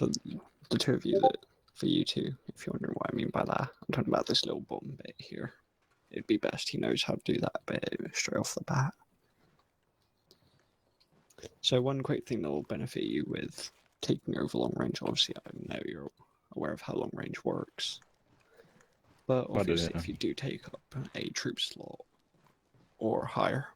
for the two of you, for you two, if you're wondering what I mean by that, I'm talking about this little button bit here. It'd be best he knows how to do that bit straight off the bat. So one quick thing that will benefit you with taking over long range, obviously I know you're aware of how long range works, but obviously if you do take up a troop slot or higher,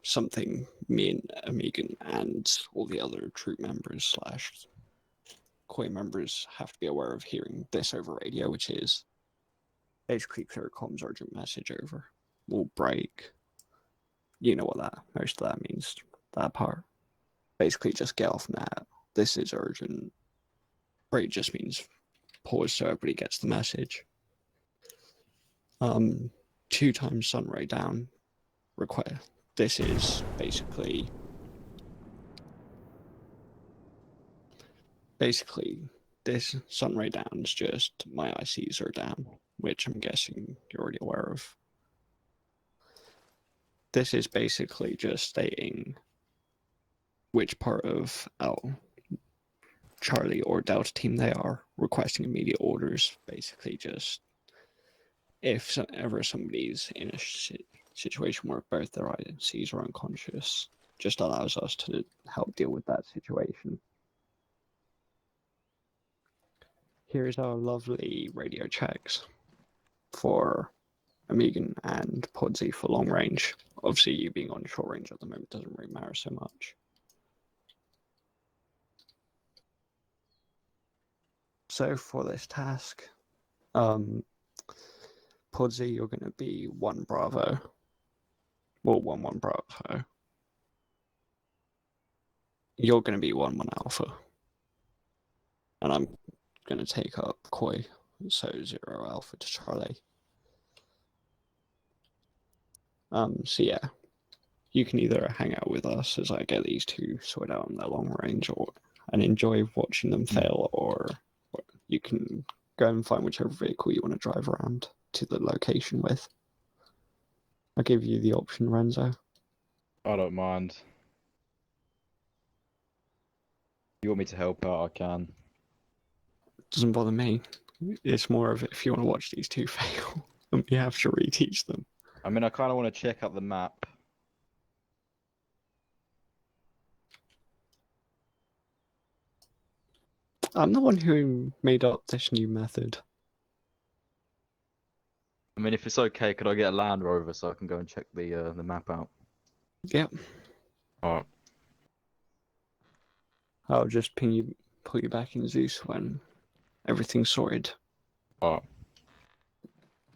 something me and Megan and all the other troop members / Koi members have to be aware of hearing this over radio, which is basically clear comms urgent message over. Will break. You know what most of that means, that part. Basically just get off net. This is urgent. Break just means pause so everybody gets the message. 2 times sunray down. Request. This is basically this sunray down is just my ICs are down, which I'm guessing you're already aware of. This is basically just stating which part of Charlie or Delta team they are, requesting immediate orders. Basically just if ever somebody's in a situation where both their ICs are unconscious, just allows us to help deal with that situation. Here's our lovely radio checks for Amigan and Podsy for long range. Obviously, you being on short range at the moment doesn't really matter so much. So for this task, Podsy, you're going to be 1 Bravo. Well, 1-1 Bravo. You're going to be 1-1 Alpha. And I'm going to take up Koi, so 0 Alpha to Charlie. So yeah, you can either hang out with us as I get these two sorted out on their long range, and enjoy watching them fail, or you can go and find whichever vehicle you want to drive around to the location with. I'll give you the option, Renzo. I don't mind. You want me to help out, I can. Doesn't bother me. It's more of if you want to watch these two fail, and we have to reteach them. I mean, I kind of want to check out the map. I'm the one who made up this new method. I mean, if it's okay, could I get a Land Rover so I can go and check the map out? Yep. Alright. I'll just pull you back in Zeus when everything's sorted. Alright.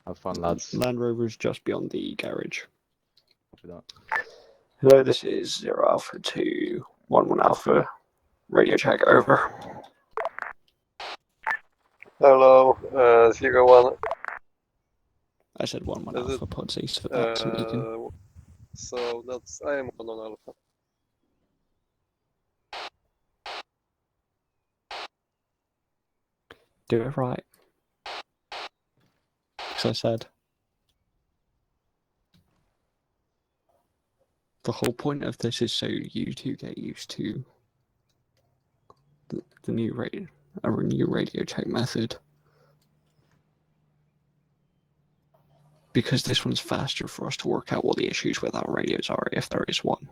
Have fun, lads. Land Rover's just beyond the garage. Copy that. Hello, this is 0 Alpha to 1-1 Alpha. Radio check over. Hello, 0-1. I said 1-1 Alpha, Podsy, so that's Megan. So that's, I am 1-1 Alpha. Do it right. As I said. The whole point of this is so you two get used to the new radio check method. Because this one's faster for us to work out what the issues with our radios are, if there is one.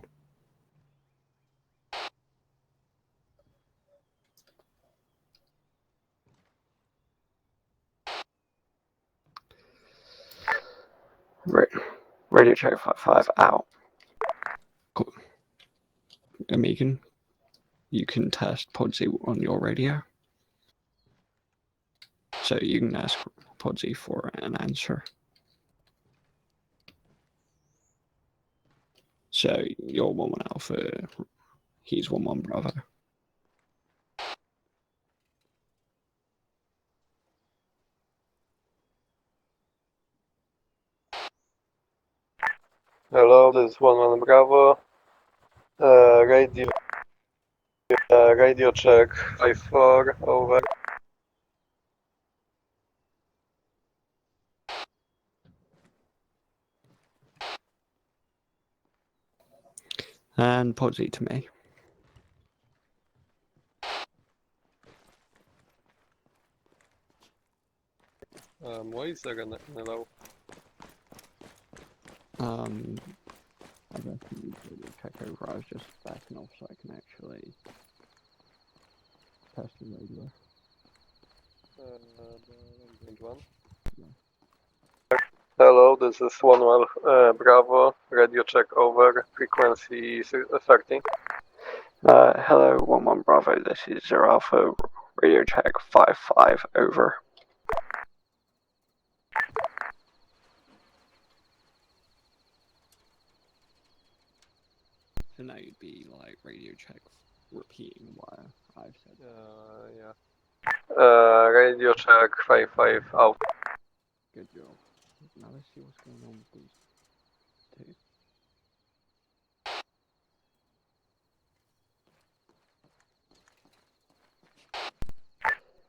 Radio check 5-5 out. Cool. Megan, you can test Podsy on your radio. So you can ask Podsy for an answer. So you're 1-1 Alpha, he's 1-1 Bravo. Hello, this is 1-1 Bravo. Radio check 5-4, over. And Podsy to me. Why is there an allow? I guess you need to check over. I was just backing off so I can actually test the radio. One. Hello, this is 1 Bravo. Radio check over. Frequency 30. Hello, 1-1 Bravo. This is 0 Alpha. Radio check 5-5. Over. So now you'd be like radio check repeating what I've said. Yeah. Radio check 5-5 out. Good job. Now let's see what's going on with these two.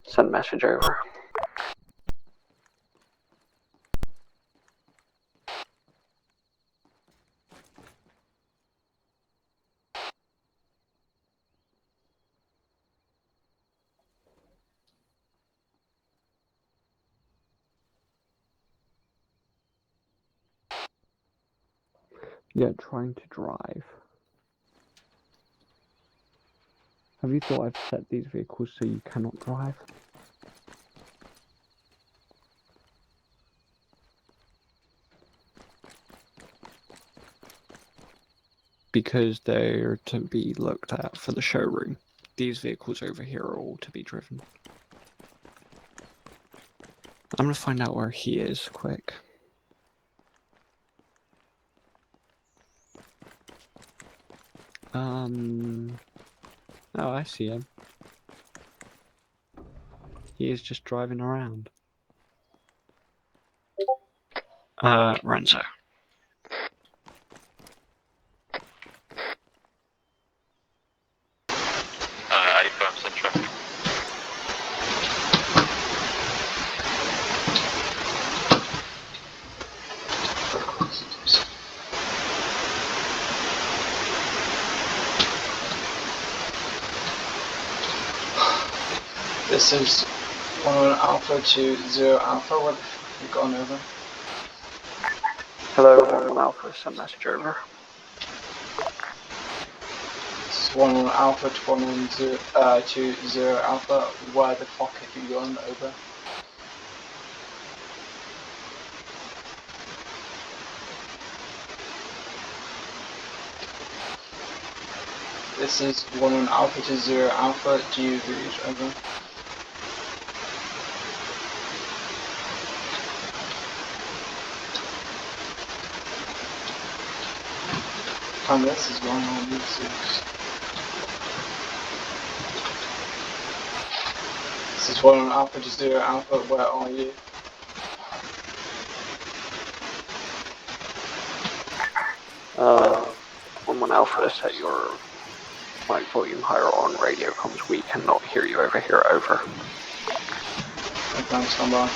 Send message over. Yeah, trying to drive. Have you thought I've set these vehicles so you cannot drive? Because they're to be looked at for the showroom. These vehicles over here are all to be driven. I'm gonna find out where he is quick. Oh, I see him. He is just driving around. Renzo. This is 1-1 Alpha to 0 Alpha. What have you gone over? Hello, 1-1 Alpha, send message over. This is 1-1 Alpha to 1-1 to 0 Alpha. Where the fuck have you gone over? This is 1-1 Alpha to 0 Alpha. Do you read over? And this is 1-1 6. This is 1-1 Alpha to 0 Alpha. Where are you? On 1 Alpha, set your mic volume higher on radio comms. We cannot hear you over here. Over. Okay, stand by.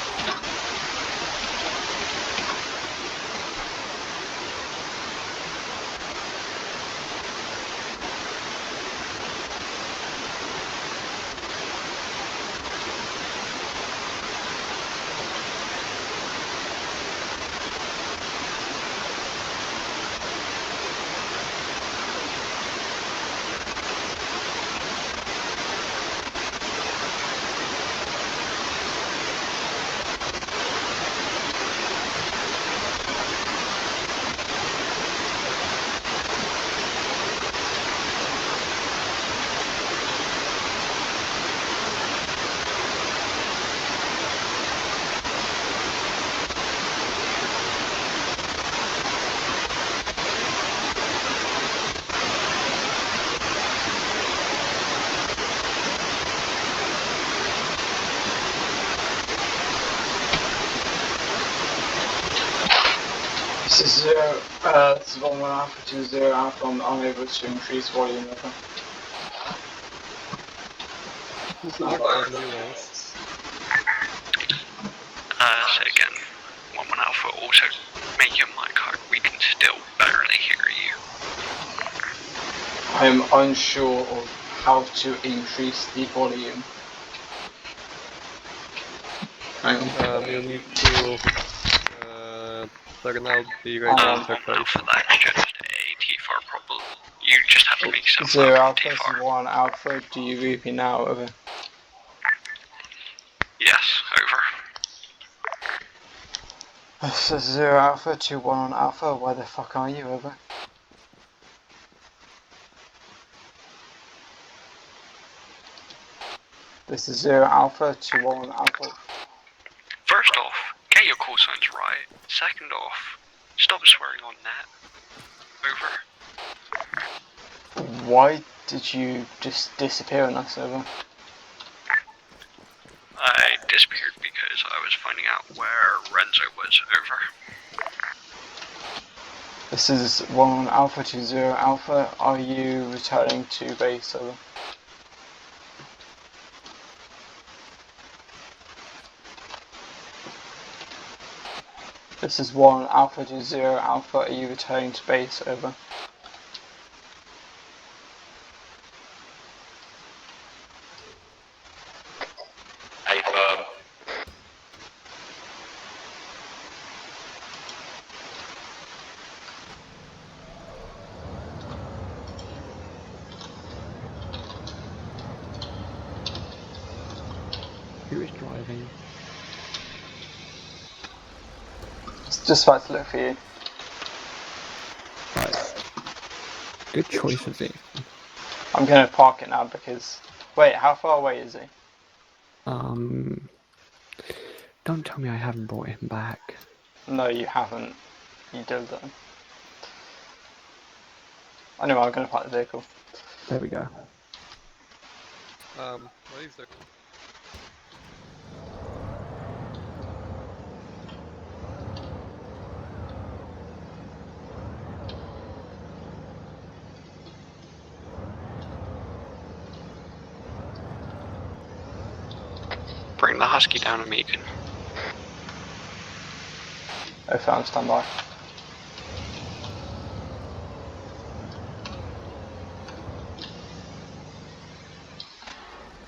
This is 1-1 Alpha to 0 Alpha. I'm unable to increase volume over. So again, 1-1 Alpha, also make your mic higher. We can still barely hear you. I'm unsure of how to increase the volume. Hang on. You need to turn out the radio interface. Alpha, that's just a T4 problem. You just have to make yourself Zero loud on Alpha, this is T4. 1 Alpha. Do you read me now? Over. Yes, over. This is 0 Alpha, 2-1 on Alpha. Where the fuck are you? Over. This is 0 Alpha, 2-1 on Alpha. First off, get your call signs right. Second off, stop swearing on net. Over. Why did you just disappear on us? Over. I disappeared because I was finding out where Renzo was. Over. This is 1 Alpha to 0 Alpha. Are you returning to base? Over. This is 1 Alpha to 0 Alpha. Are you returning to base? Over. Hey, firm. Who is driving? Just about to look for you. Right. Good choice of vehicle. I'm gonna park it now because. Wait, how far away is he? Don't tell me I haven't brought him back. No, you haven't. You did that. Anyway, I'm gonna park the vehicle. There we go. What is the... Bring the Husky down, Amigan. I found standby.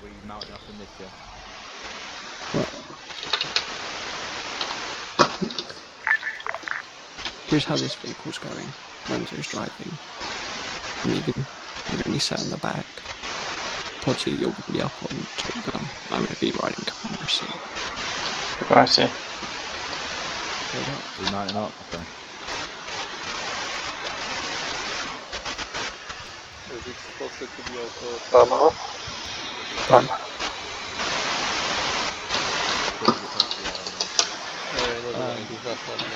We mounting up in this year. Here's how this vehicle's going. Renzo's driving. Amigan, you're gonna be sat in the back. Podsy, you're gonna be up on top gun. I'm gonna be riding commander seat. I see. We mounting up. Okay. Is it supposed to be also Arma? Done. Never mind, it's not Arma.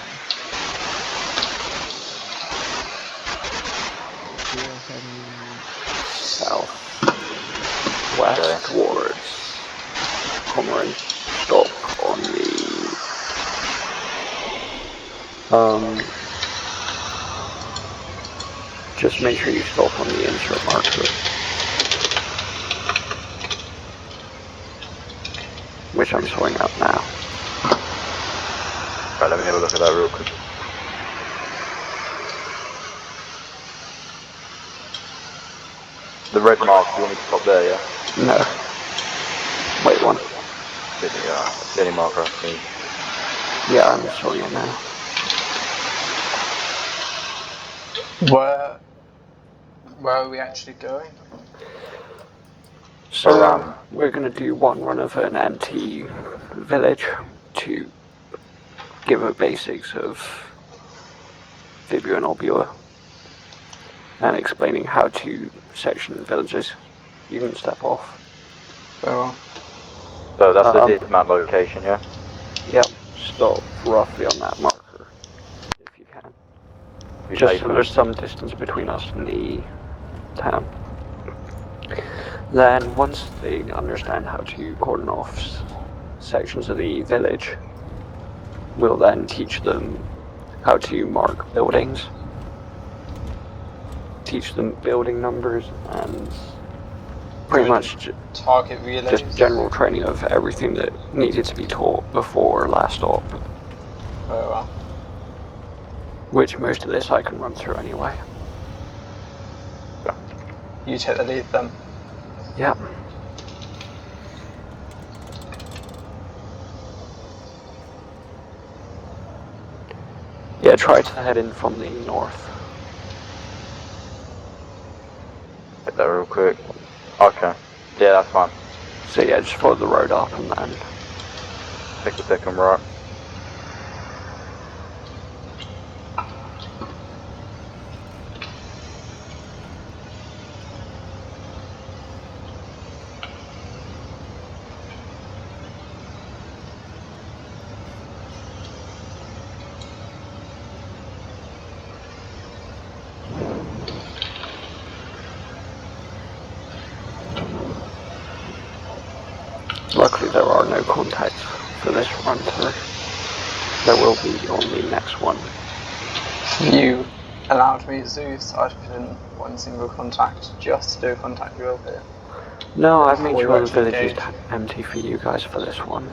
We're heading south. West towards Cormoran. Stop on the just make sure you stop on the insert marker, which I'm sorting out now. Right, let me have a look at that real quick. The red mark, you want me to stop there, yeah? No. Wait one. That's the only marker I've seen. Yeah, I'm sorting it now. Where are we actually going? So we're going to do one run of an empty village to give her basics of Fibula and Obula and explaining how to section villages. You can step off. Very well. So that's the dismount location, yeah? Yep, stop roughly on that marker if you can. Just so there's some distance between us and the town. Then once they understand how to cordon off sections of the village, we'll then teach them how to mark buildings, teach them building numbers, and pretty much Target relays. just general training of everything that needed to be taught before last stop. Very well. Which most of this I can run through anyway. You take the lead then. Yep. Yeah, try to head in from the north. Get that real quick. Okay. Yeah, that's fine. So yeah, just follow the road up and then... Take the second right. Luckily there are no contacts for this run through. There will be on the next one. You allowed me, Zeus. I'd put in one single contact just to do a contact drill here. No, I've made Before you sure the actually village is engage. empty for you guys for this one.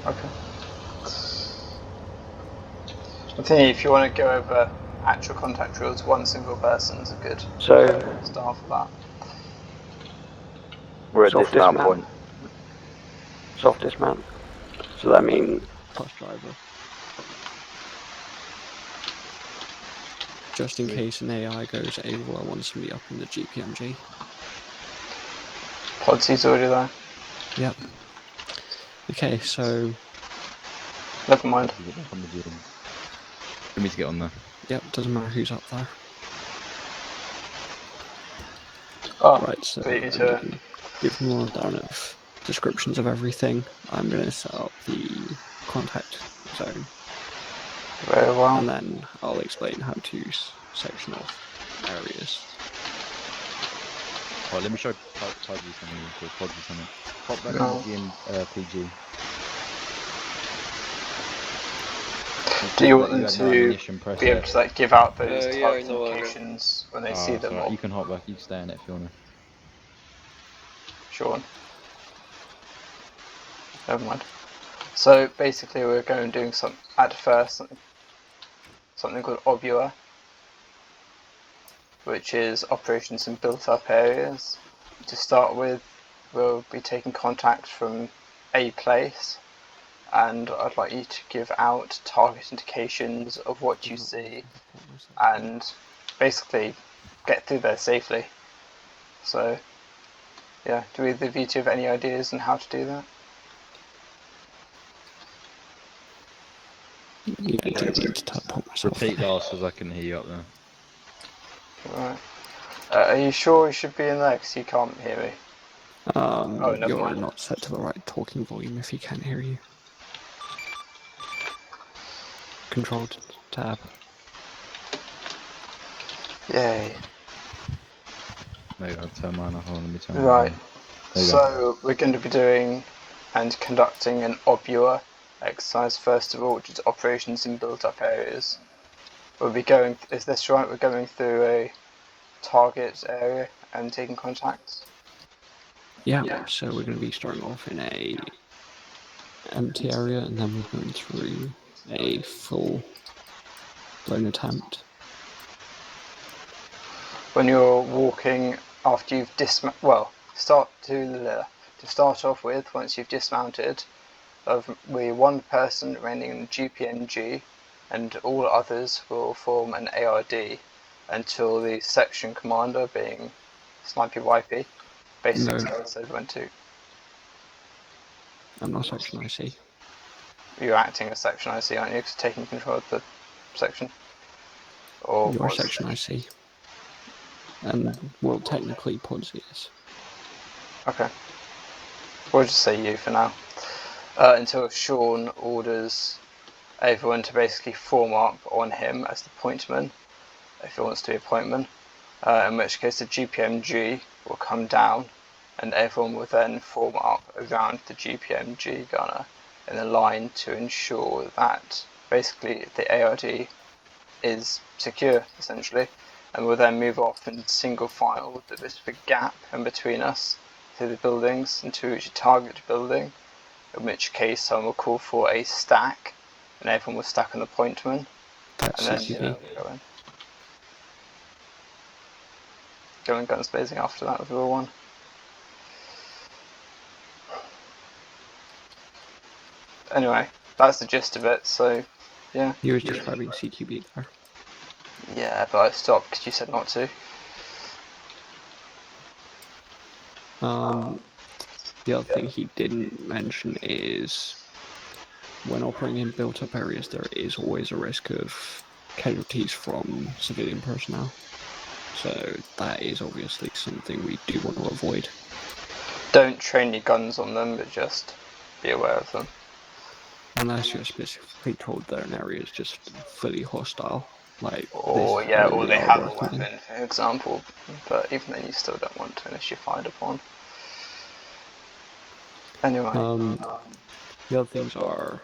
Okay. I think if you want to go over actual contact drills, one single person is a good So, start for that. We're at soft dismount dismount. point. Soft dismount. So that means plus driver. Just in case an AI goes AWOL, I want somebody up in the GPMG. Podsy's already there. Yep. Okay, so Never mind. You get back on the gym. For me to get on there. yep, doesn't matter who's up there. Oh, Right, so for you to... give them all down of descriptions of everything. I'm going to set up the contact zone, Very well. and then I'll explain how to section off areas. Alright, let me show Pudgy something real quick. Pudgy something. Pop back No. on the PG. Do you want them had no to ammunition, press be able F. to like give out those Yeah, I target know, indications when they see it's them? alright. Or You can hop back. You can stay in it if you wanna. Sean? Never mind. So basically, we're going doing some at first something called Obua, which is operations in built-up areas. To start with, we'll be taking contact from a place, and I'd like you to give out target indications of what you see, and basically get through there safely. So, yeah, do either of you two have any ideas on how to do that? You don't need to put myself Repeat there. last as I can hear you up there. Right. Are you sure you should be in there? Because you can't hear me. Oh, never You're mind. not set to the right talking volume if he can't hear you. Control tab. Yay. Maybe I'll turn mine off. Hold on, let me turn mine Right. on. There you go. So we're going to be doing and conducting an Obua exercise first of all, which is operations in built-up areas. We'll be going. Is this right? We're going through a target area and taking contacts. Yeah, so we're going to be starting off in a empty area, and then we're going through a full blown attempt. When you're walking after you've to start off with, once you've dismounted, with one person remaining in the GPMG, and all others will form an ARD until the section commander, being Snipey Wipey, basically said when to. I'm not section IC. You're acting as section IC, aren't you? 'Cause taking control of the section. Or You're section IC. And, well, technically, Podsy is. Okay. We'll just say you for now. Until Sean orders everyone to basically form up on him as the pointman, if he wants to be a pointman. In which case the GPMG will come down, and everyone will then form up around the GPMG gunner in a line to ensure that basically the ARD is secure, essentially, and we'll then move off in single file with a bit of a gap in between us through the buildings until each target building, in which case someone will call for a stack, and everyone will stack on the pointman, That's and then CCP. go in guns blazing after that with level 1. Anyway, that's the gist of it. So Yeah. He was describing CQB there. Yeah, but I stopped because you said not to. The other thing he didn't mention is when operating in built-up areas, there is always a risk of casualties from civilian personnel. So that is obviously something we do want to avoid. Don't train your guns on them, but just be aware of them. Unless you're specifically told that an area is just fully hostile, like Or this yeah, area or we they are have a working in. weapon, for example. But even then, you still don't want to unless you're fired upon. Anyway. The other things are,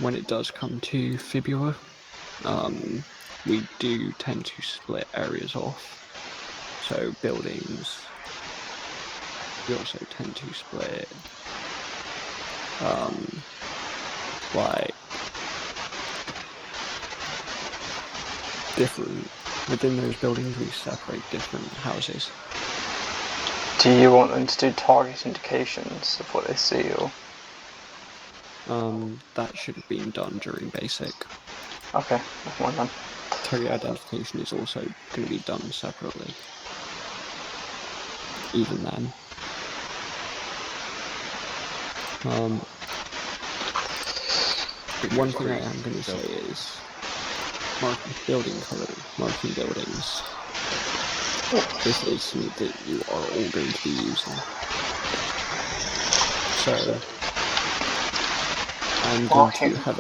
when it does come to fibula, we do tend to split areas off. So buildings, we also tend to split, like different, within those buildings we separate different houses. Do you want them to do target indications of what they see, or? That should have been done during basic. Okay, never mind then. Target identification is also going to be done separately. Even then. One thing I am going to say is building color, marking buildings. This is something that you are all going to be using. So I'm going to have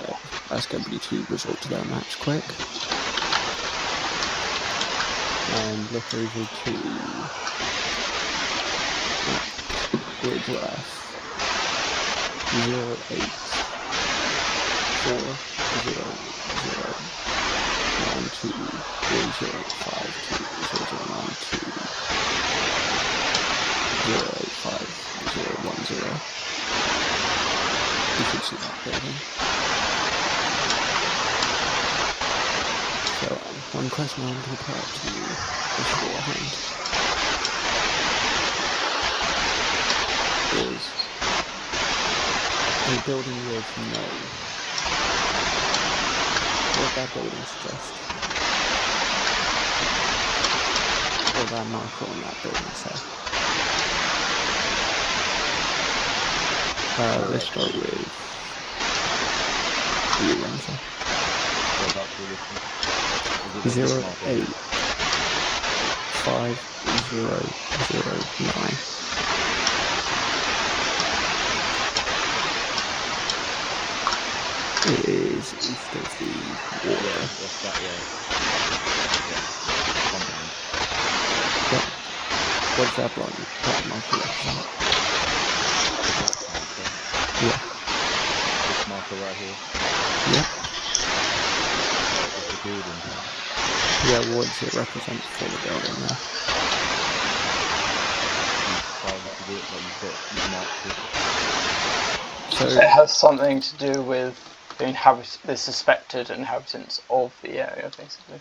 SW2 resort to their maps quick. And look over to grid ref 084-002-092-085-010. You should see that building. So one question I want to put out to you beforehand is a building with no. What that building suggests? Or that marker on that building say? Let's start with you, Ramsey. 0850009. It is east of the water. What's that? Yeah. Yeah. What does that black marker represent? The black marker. Yeah. This marker right here. Yep. It's the building. Yeah, what does it represent for the building there? You've targeted it, like you've marked it. So it has something to do with the suspected inhabitants of the area, basically.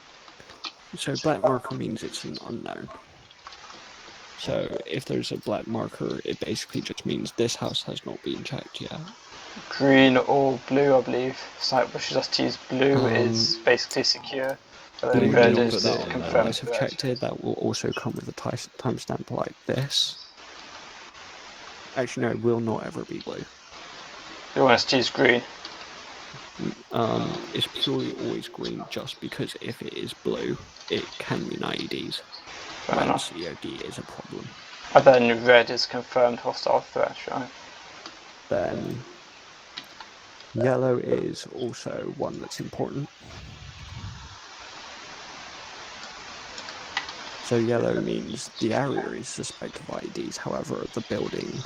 So black marker means it's an unknown. So if there's a black marker, it basically just means this house has not been checked yet. Green or blue, I believe. Site wishes us to use blue is basically secure. But then Blue red means is that confirmed. guys have checked it. That will also come with a timestamp like this. Actually, no, it will not ever be blue. You want us to use green? It's purely always green just because if it is blue, it can mean IEDs. Fair when enough. COD is a problem. And then red is confirmed hostile threat, right? Then yellow is also one that's important. So yellow means the area is suspect of IEDs, however, the building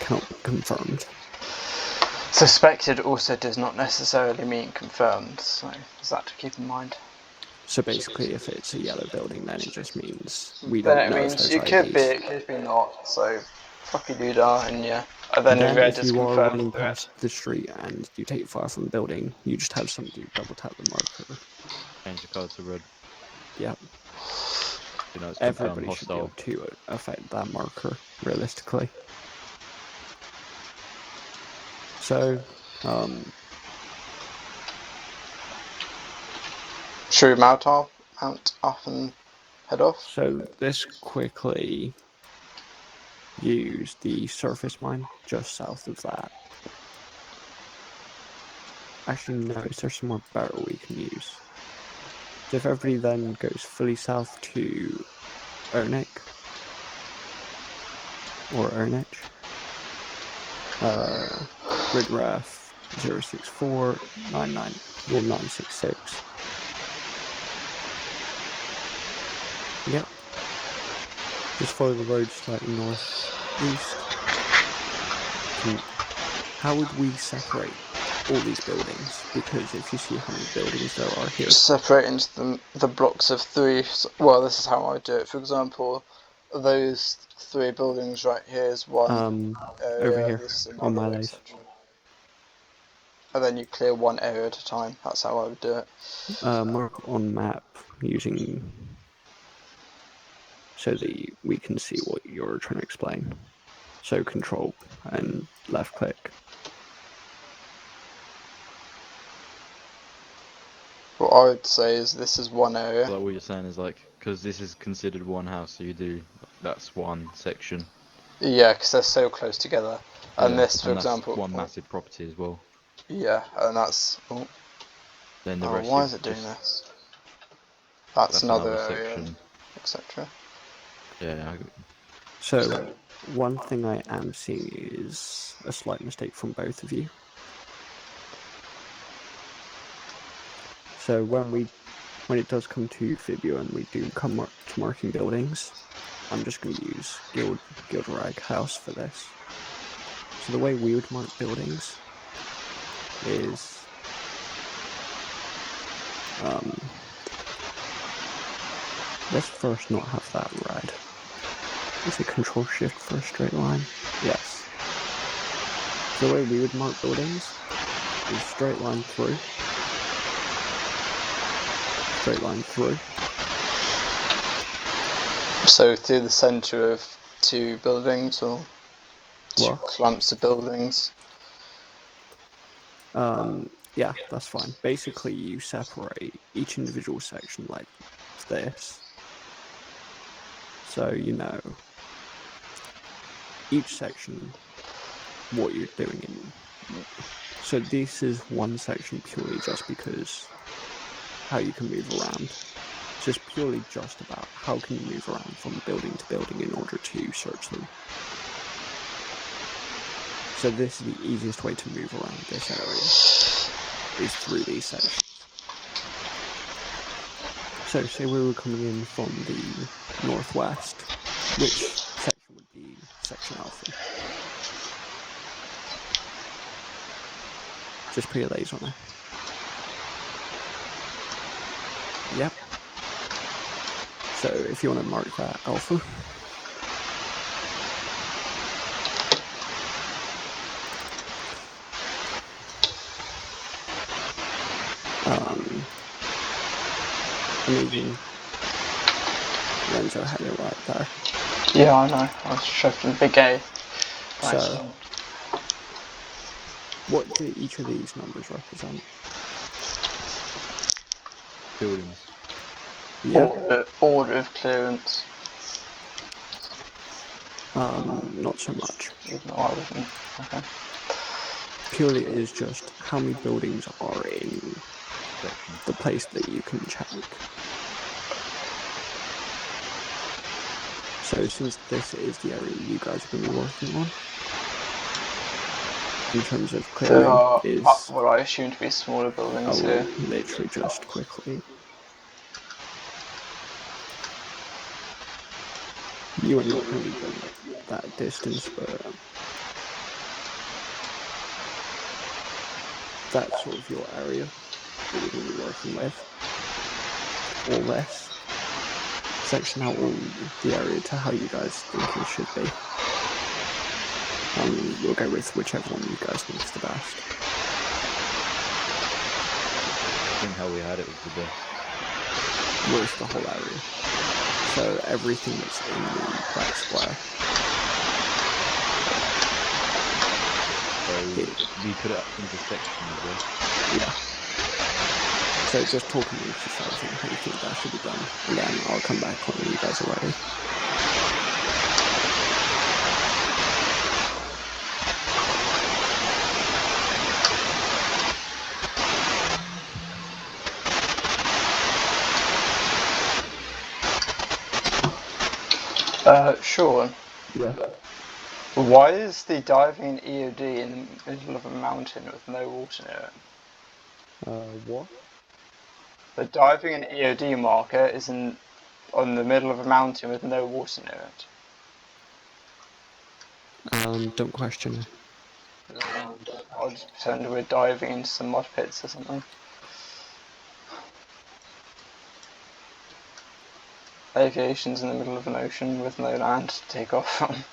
cannot be confirmed. Suspected also does not necessarily mean confirmed, so there's that to keep in mind. So basically, if it's a yellow building, then it just means we Then don't it know if means there's it could be, IEDs. it could be not, so fuck you do that, and yeah. And then Then red if is you are confirmed running threat. past the street and you take fire from the building, you just have somebody double tap the marker. Change the colour to red. Yep. You know, it's Everybody confirmed should be able hostile. to affect that marker, realistically. So, Should we mount up and head off? So let's quickly use the surface mine just south of that. Actually, no, is there somewhere better we can use? So if everybody then goes fully south to Ernick, or Ernich, grid ref 064991966. Yep. Just follow the road slightly northeast. How would we separate all these buildings? Because if you see how many buildings there are here. Separate into the blocks of 3. Well, this is how I do it. For example, those 3 buildings right here is one area. Over here, This is on my another, lays. etc. And then you clear one area at a time. That's how I would do it. Mark on map using so that we can see what you're trying to explain. So control and left click. What I would say is this is one area. So like what you're saying is like, because this is considered one house, so you do, that's one section. Yeah, because they're so close together. And Yeah, this, for and that's example. one massive property as well. Yeah, and that's. Then the Oh, rest why is is it doing just, this? That's another area, section. etc. Yeah. So one thing I am seeing is a slight mistake from both of you. So when it does come to Fibio and we do come to marking buildings, I'm just going to use Gildrag House for this. So the way we would mark buildings is let's first not have that red. Is it Control Shift for a straight line? Yes. So the way we would mark buildings is straight line through. Straight line through. So through the centre of 2 buildings or 2 What? clumps of buildings. Yeah, that's fine. Basically, you separate each individual section like this. So you know each section what you're doing in. So this is one section purely just because how you can move around. So it's purely just about how can you move around from building to building in order to search them. So this is the easiest way to move around this area, is through these sections. So say we were coming in from the northwest, which section would be section alpha? Just put your lays on there. Yep. So if you want to mark that alpha. Amazing. Renzo had it right there. Yeah, I know. I was shoving big A. So, what do each of these numbers represent? Buildings. Yeah. Order of clearance. Not so much. Even though I wasn't. Okay. Purely it is just how many buildings are in Section. the place that you can check. So since this is the area you guys are going to be working on, in terms of clearing, There are is what I assume to be smaller buildings here. literally just quickly. You are not going to be going that distance, but that's sort of your area that you're going to be working with. Or less. Section out all the area to how you guys think it should be. We'll go with whichever one you guys think is the best. I think how we had it was the best. Where's the whole area? So everything that's in the black square. So we put it up into sections, yeah? Yeah. So just talking with yourselves on how you think that should be done, and then I'll come back on when you guys are ready. Sean, Yeah. why is the diving in EOD in the middle of a mountain with no water near it? What? The diving in EOD marker is on the middle of a mountain with no water near it. Don't question it. I'll just pretend we're diving into some mud pits or something. Aviation's in the middle of an ocean with no land to take off from.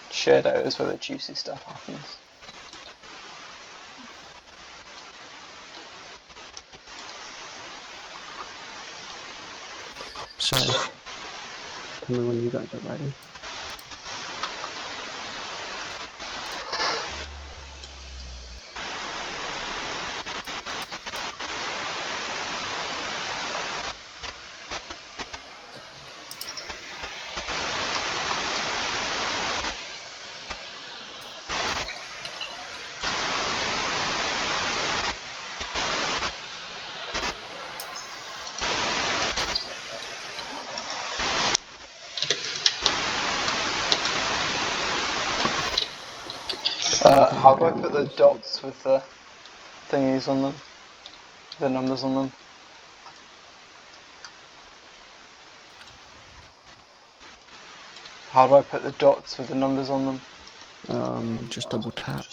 Shadow is where the juicy stuff happens. So, tell me when you guys are ready. How do I put the dots with the thingies on them? The numbers on them? How do I put the dots with the numbers on them? Just double tap.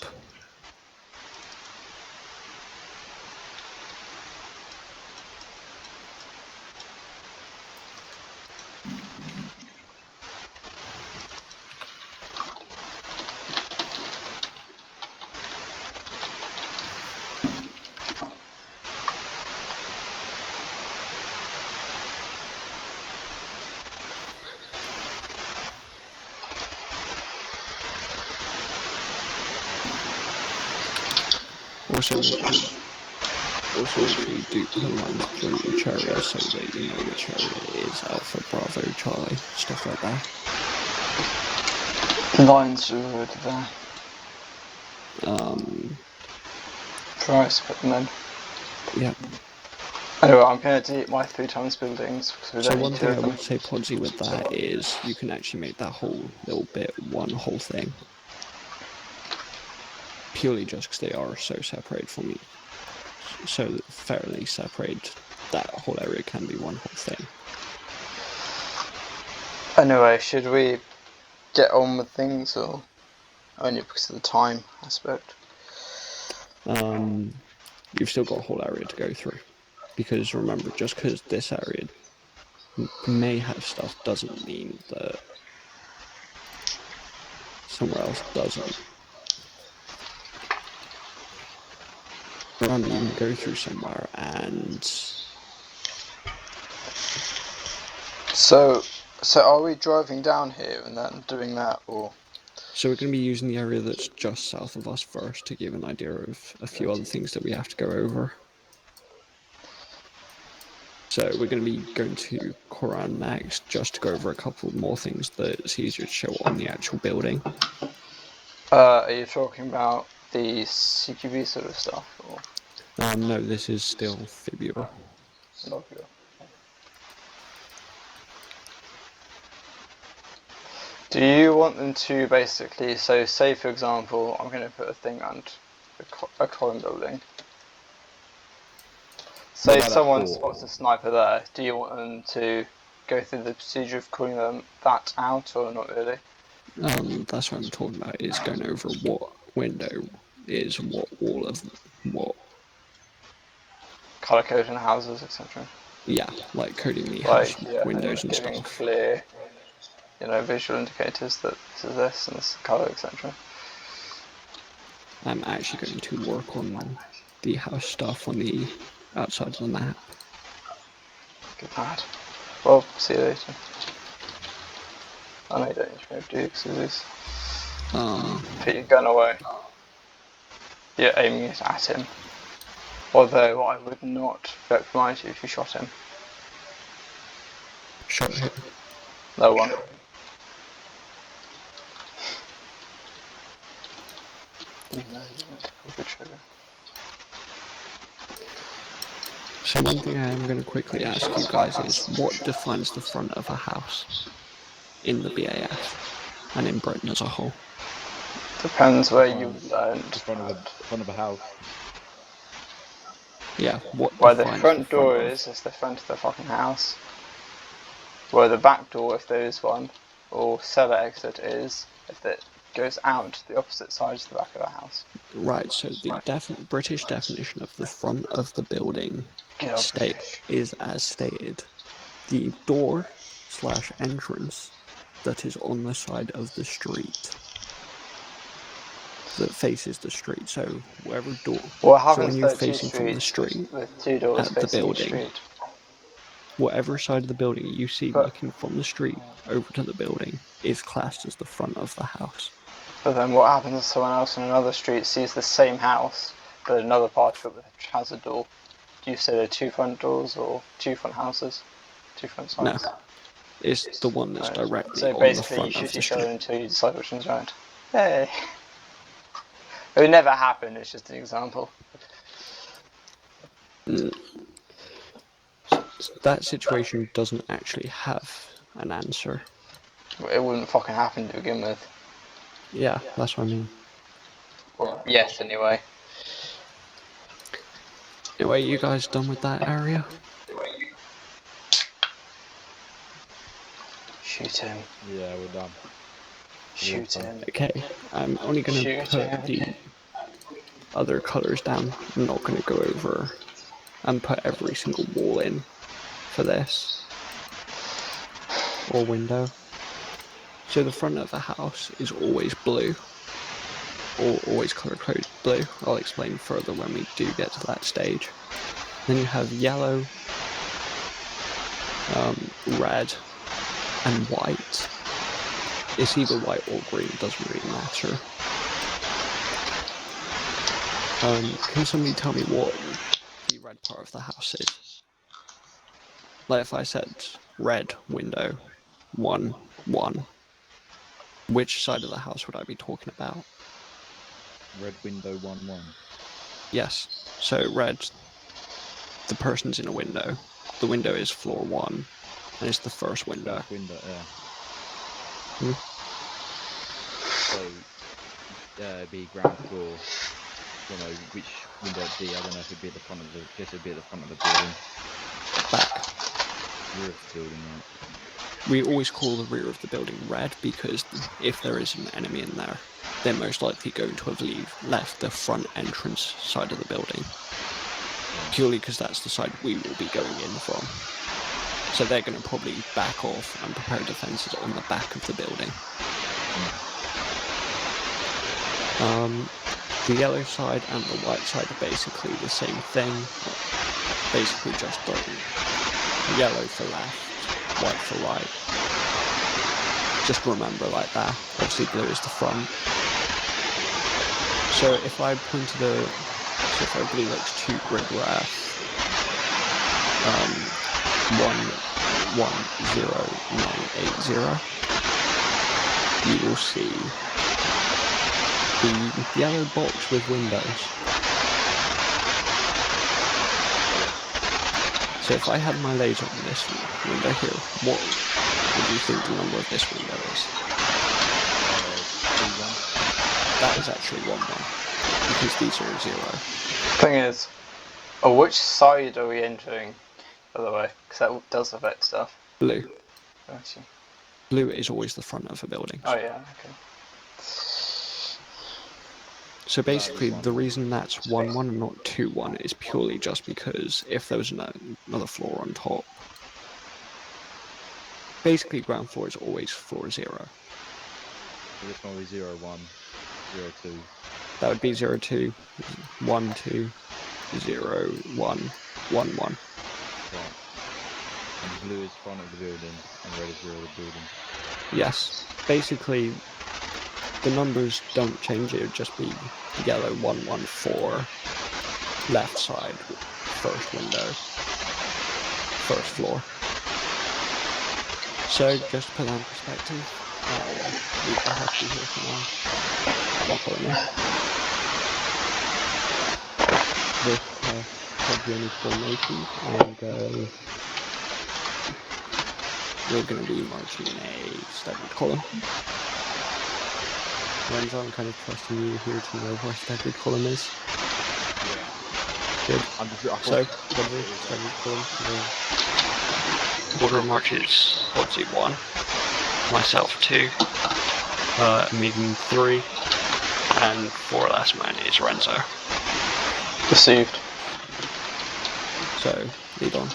Also make sure you do put lines during each area so that you know which area is Alpha, Bravo, Charlie, stuff like that. Lines are there. Price, put them in. Yeah. Anyway, I'm going to delete my 3 times buildings because we So don't one need 2 thing I of them. would say, Podsy, with that is you can actually make that whole little bit one whole thing. Purely just because they are so separated from me. So fairly separated, that whole area can be one whole thing. Anyway, should we get on with things or only because of the time aspect? You've still got a whole area to go through. Because remember, just because this area may have stuff doesn't mean that somewhere else doesn't. Remember, you can go through somewhere and... So are we driving down here and then doing that, or...? So we're going to be using the area that's just south of us first to give an idea of a few other things that we have to go over. So we're going to be going to Koran next, just to go over a couple more things that it's easier to show on the actual building. Are you talking about the CQB sort of stuff, or...? No, this is still Fibula. Do you want them to basically, so say for example, I'm going to put a thing on a column building. Say someone spots a sniper there, do you want them to go through the procedure of calling them that out, or not really? That's what I'm talking about, is going over what window is what wall of what. Colour coding houses, etc. Yeah, like coding the Like, house yeah, windows and giving stuff. clear, visual indicators that this is this and this is the colour, etc. I'm actually going to work on the house stuff on the outside of the map. Good lad. Well, see you later. I know you don't need to go do because Put your gun away. You're aiming it at him. Although I would not reprimand you if you shot him. Shot him. No one. No, you want to pull the trigger. So one thing I am going to quickly ask you guys is, what defines the front of a house in the BAS and in Britain as a whole? Depends where you learned. The front of a house. Yeah, what Where the defines front door of- is the front of the fucking house. Where the back door, if there is one, or cellar exit is, if it goes out to the opposite side of the back of the house. Right, so the British definition of the front of the building Get off state British. is as stated. The door/entrance that is on the side of the street that faces the street. So wherever door. What So happens when if you're there are two facing from the streets street, with two doors at the facing each building, street? whatever side of the building you see But- looking from the street over to the building is classed as the front of the house. But then what happens if someone else on another street sees the same house, but another part of it has a door? Do you say there are two front doors or two front houses? Two front No, sides? it's the one that's Right. directly So on the basically you front of shoot the each other street. until you decide which one's right. Hey! It would never happen, it's just an example. That situation doesn't actually have an answer. It wouldn't fucking happen to begin with. Yeah, that's what I mean. Well, yes, anyway. Anyway, you guys done with that area? Shoot him. Yeah, we're done. Shoot him. Okay, I'm only going to Shoot put him. the other colours down. I'm not going to go over and put every single wall in for this. Or window. So the front of the house is always blue. Or always colour-coded blue. I'll explain further when we do get to that stage. Then you have yellow, red, and white. It's either white or green, doesn't really matter. Can somebody tell me what the red part of the house is? Like if I said red window, 1, 1, which side of the house would I be talking about? Red window 1-1. Yes, so red, the person's in a window. The window is floor 1, and it's the first window. First window, yeah. Hmm? So, it'd be ground floor. I don't know which window it'd be. I don't know if it'd be at the front of the. Guess it'd be at the front of the building. Back. Rear of the building, right? We always call the rear of the building red because if there is an enemy in there, they're most likely going to have left the front entrance side of the building. Purely because that's the side we will be going in from. So they're going to probably back off and prepare defences on the back of the building. The yellow side and the white side are basically the same thing. Basically just yellow for left, white for right. Just remember like that. Obviously blue is the front. So if I pointed so if I believe it's 2 grid graph, 110980, you will see the yellow box with windows. So if I had my laser on this window here, what would you think the number of this window is? 3-1. That is actually 1-1, because these are 0. Thing is, which side are we entering, by the way? Because that does affect stuff. Blue. Actually. Blue is always the front of a building. Oh yeah, okay. So basically, the reason that's 1-1 and not 2-1 is purely just because if there was another floor on top, basically ground floor is always floor 0. So this one will be 0-1, 0-2. That would be 0-2, 1-2, 0-1, 1-1. Right. And blue is front of the building, and red is rear of the building. Yes. Basically, the numbers don't change, it would just be yellow 114, left side, first window, first floor. So, just to put that in perspective, we will have to be here for now. I'll call it now. This has been formation, and we're going to be marching in a staggered column. Renzo, I'm kind of trusting you here to know where staggered column is. Good. So, Renzo, staggered column. Order of march is Podsy 1, myself 2, Megan 3, and for last man is Renzo. Received. So, lead on.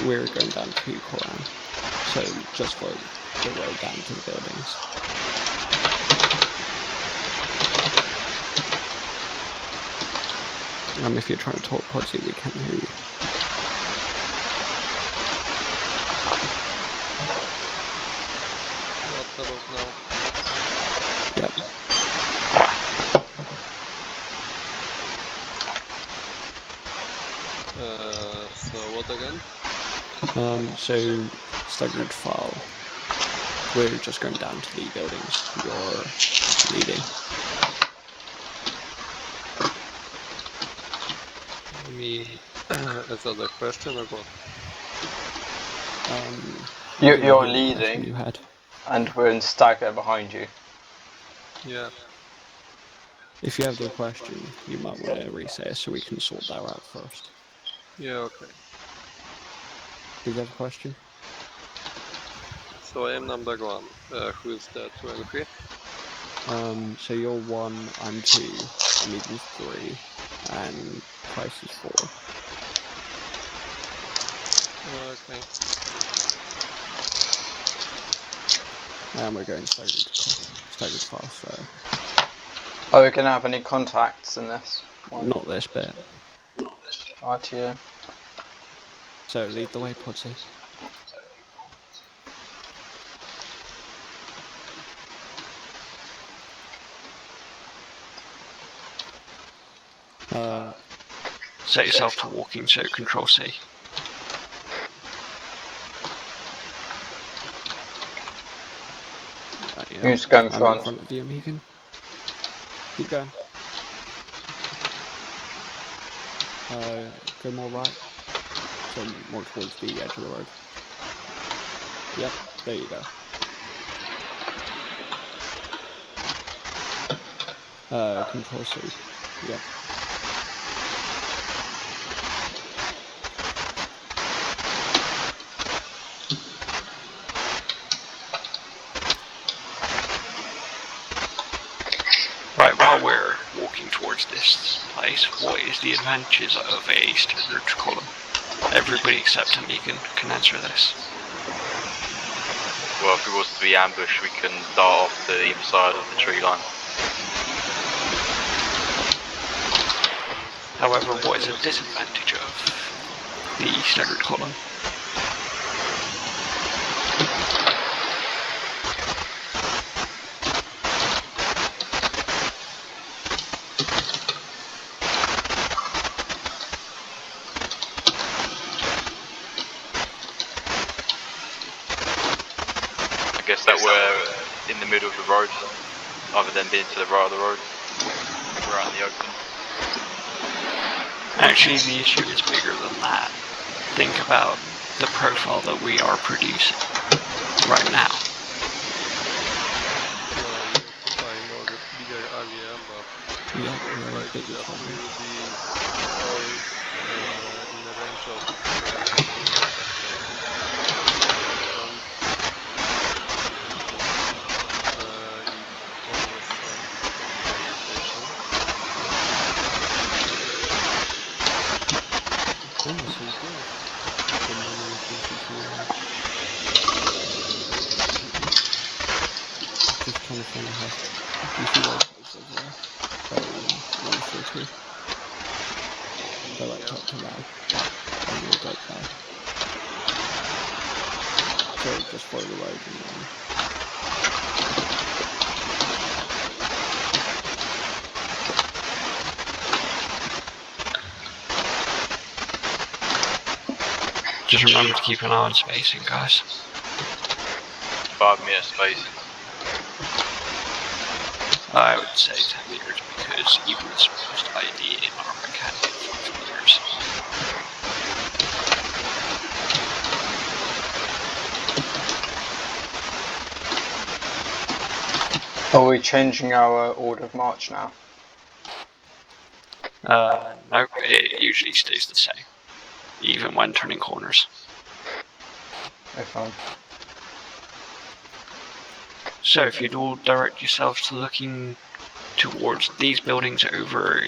We're going down to Koran, so just follow the road down to the buildings. If you're trying to talk Podsy, we can't hear you. What about now? Yep. So what again? So staggered file. We're just going down to the buildings. You're leading. Me as other question or what? You're You leading, had. and we're in stagger behind you. Yeah. If you have the question, you might want to re-say it so we can sort that out first. Yeah, okay. Do you have a question? So I am number 1. Who is that? 23? So you're 1, I'm 2, Megan's 3, and Price is 4. Okay. And we're going staggered file, so Are we going to have any contacts in this one? not this bit. RTO. So lead the way, Podsy. Set yourself to walking, so Control C. Who's going I'm front? in front of you, Megan. Keep going. Go more right. So more towards the edge of the road. Yep, there you go. Control C. Yep. Right, while we're walking towards this place, what is the advantages of a staggered column? Everybody except Megan can answer this. Well, if it was to be ambushed, we can dart off to either side of the tree line. However, what is a disadvantage of the staggered column? I guess that we're in the middle of the road, other than being to the right of the road. We're out in the open. Actually, the issue is bigger than that. Think about the profile that we are producing right now. Well, we occupy more bigger area, but Yeah, most we're a likely bigger that we column. will be all in the range of and if one was some orientation. Oh, so good. The money is basically just trying to find a house. You see those houses over there? So 142. Go like top to that, and you'll get that. So just follow the road and then Just remember to keep an eye on spacing, guys. 5 meter spacing. I would say 10 meters because even the smallest ID in Arma can hit 5 meters. Are we changing our order of march now? No, it usually stays the same, even when turning corners. Okay. So if you'd all direct yourselves to looking towards these buildings over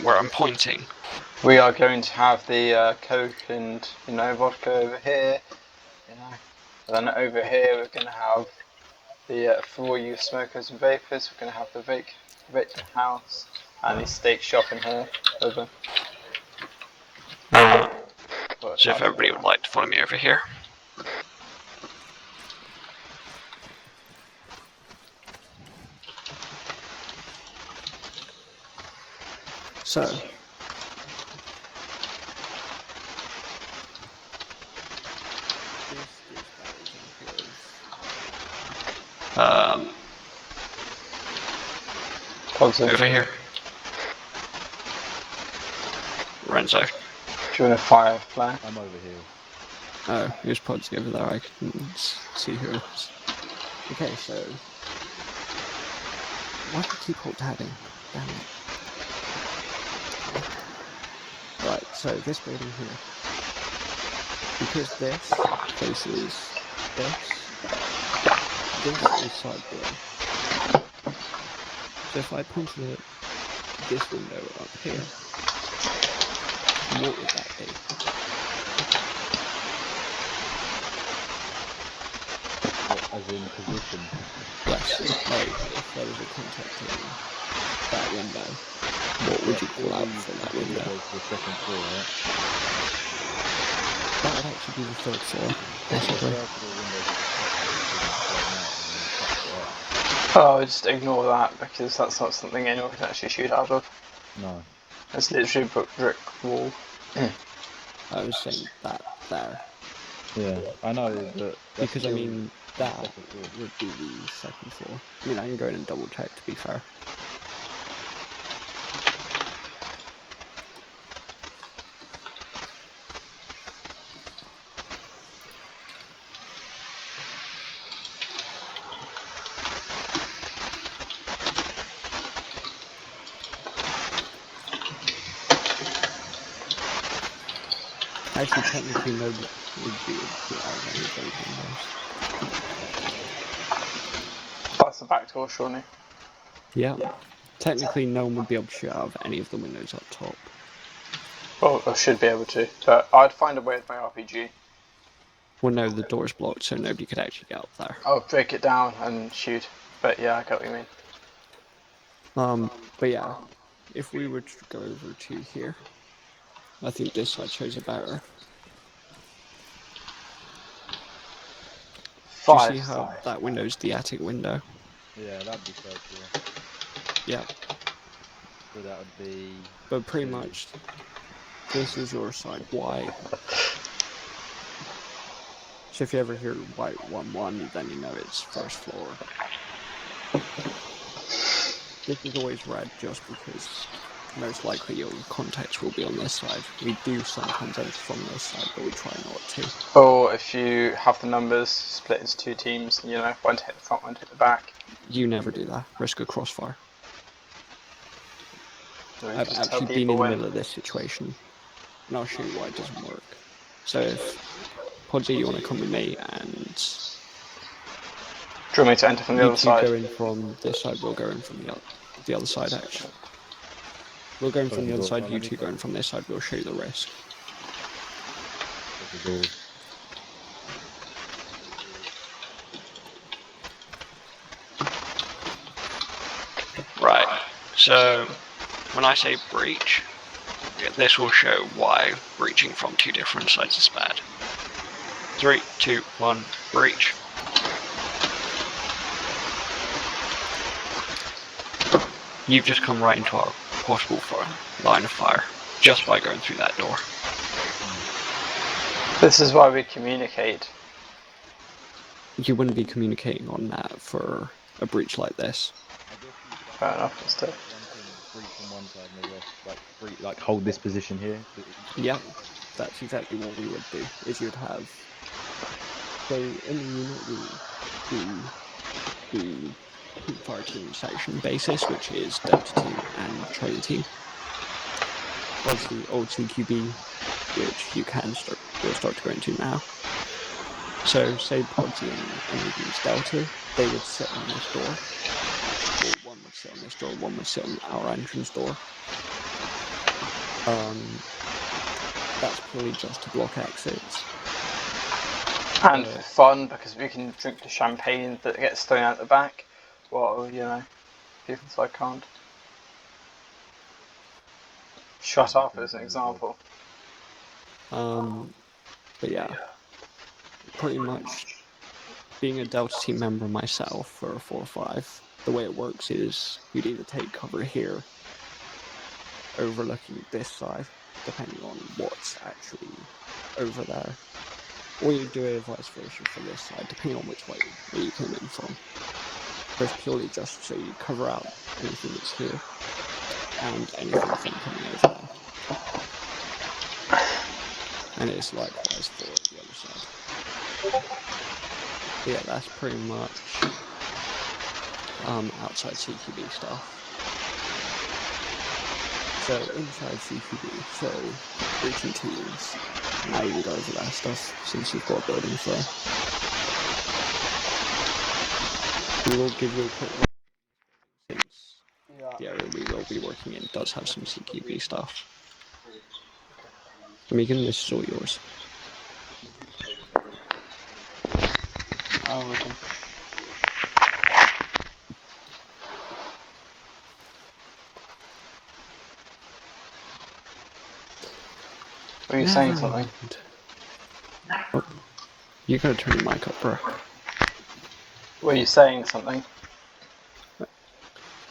where I'm pointing. We are going to have the Coke and, vodka over here, And then over here we're going to have the for all you smokers and vapors, we're going to have the vape house and the steak shop in here. Over. So if everybody would like to follow me over here. So, over here. Renzo. Do you want to fire a flare? I'm over here. Oh, here's Podsy over there. I can see who it is. Okay, so why do you keep alt tabbing? Damn it. Right, so this building here. Because this faces this is side door. So if I pointed at this window up here, what would that be? What, as in position? Yes, like if there was a contact in that window, what would you call out from that window? The second floor, right? That would actually be the third floor, possibly. Oh, just ignore that because that's not something anyone can actually shoot out of. No. It's literally a brick wall. I was saying that there. Yeah, I know, but Because I mean, that would be the second floor. I mean, I can go in and double check to be fair. Actually, technically, nobody would be able to shoot out of any of those windows. That's the back door, surely. Yeah. Technically, no one would be able to shoot out of any of the windows up top. Well, I should be able to, but I'd find a way with my RPG. Well, no, the door's blocked, so nobody could actually get up there. I'll break it down and shoot. But yeah, I get what you mean. But yeah, if we were to go over to here, I think this side shows it better. Do you see how that window's the attic window? Yeah, that'd be third floor. Yeah. So that would be... But pretty much, this is your side white. So if you ever hear white 1-1, then you know it's first floor. This is always red just because most likely your contacts will be on this side. We do sometimes enter from this side, but we try not to. Or if you have the numbers split into two teams, one to hit the front, one to hit the back. You never do that. Risk a crossfire. I've Just actually been in the middle of this situation, and I'll show you why it doesn't work. So if Podsy, you want to come with me, and do you want me to enter from the other side? You go in from this side, we'll go in from the other side actually. We'll go in from the other side, you two go in from this side, we'll show you the risk. Right, so when I say breach, this will show why breaching from two different sides is bad. 3, 2, 1, breach. You've just come right into our possible line of fire, just by going through that door. This is why we communicate. You wouldn't be communicating on that for a breach like this. Fair enough, but still. One team breach on one side and the rest like hold this position here. Yeah, that's exactly what we would do. Is you'd have, so in the unit we do the fire team section basis, which is Delta team and Charlie team. Obviously, old CQB, which you'll start to go into now. So, say Podsy and Egan's Delta, they would sit on this door. Well, one would sit on this door, one would sit on our entrance door. That's purely just to block exits. And for fun, because we can drink the champagne that gets thrown out the back, while, you know, people inside can't. Shut up as an example. But yeah, pretty much being a Delta team member myself for a 4-5, the way it works is you'd either take cover here, overlooking this side, depending on what's actually over there, or you do it vice versa for this side, depending on which way you came in from. But it's purely just so you cover out anything that's here and anything from coming over there. And it's likewise for the other side. But yeah, that's pretty much outside CQB stuff. So inside CQB, so breaching teams, now you can go over that stuff since you've got a building flow. We will give you a quick run since the area we will be working in does have some CQB stuff. Megan, this is all yours. Oh, okay. Were you saying something? Oh, you gotta turn your mic up, bro. Were you saying something?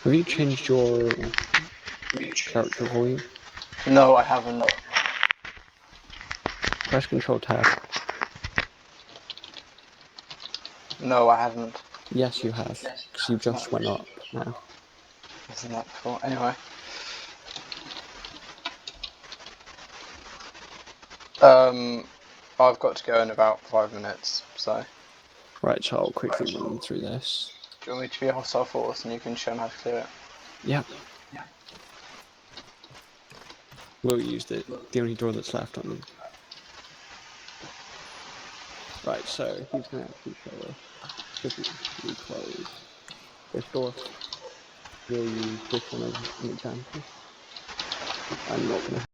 Have you changed your character volume? No, I haven't. Press Control Tab. No, I haven't. Yes, you have, because you just went up now. Isn't that cool? Anyway. I've got to go in about 5 minutes, so. Right, so I'll quickly run through this. Do you want me to be a hostile force and you can show them how to clear it? Yep. We'll use the only door that's left on them. Right, so he's going to actually show us if we close this door. We'll use this one as an example. I'm not going to